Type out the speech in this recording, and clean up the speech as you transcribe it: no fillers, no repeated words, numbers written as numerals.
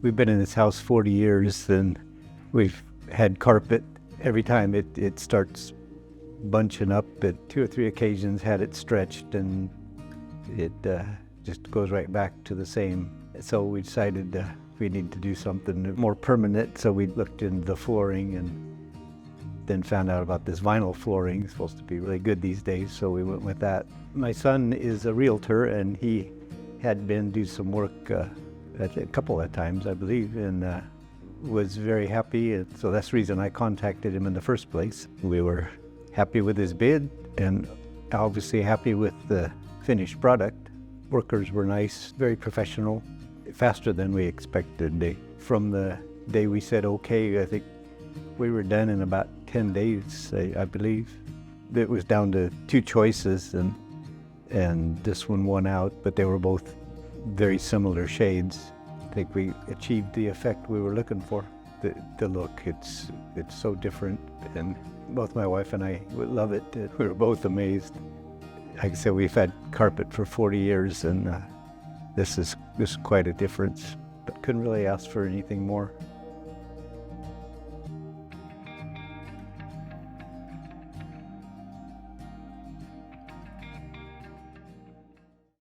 We've been in this house 40 years, and we've had carpet. Every time it starts bunching up, at 2 or 3 occasions had it stretched, and it just goes right back to the same. So we decided we need to do something more permanent, so we looked into the flooring and then found out about this vinyl flooring. It's supposed to be really good these days, so we went with that. My son is a realtor, and he had been do some work a couple of times, I believe, and was very happy. And so that's the reason I contacted him in the first place. We were happy with his bid and obviously happy with the finished product. Workers were nice, very professional, faster than we expected. From the day we said okay, I think we were done in about 10 days, I believe. It was down to 2 choices, and this one won out, but they were both very similar shades. I think we achieved the effect we were looking for. The look, it's so different, and both my wife and I love it. We were both amazed. Like I said, we've had carpet for 40 years, and this is quite a difference, but couldn't really ask for anything more.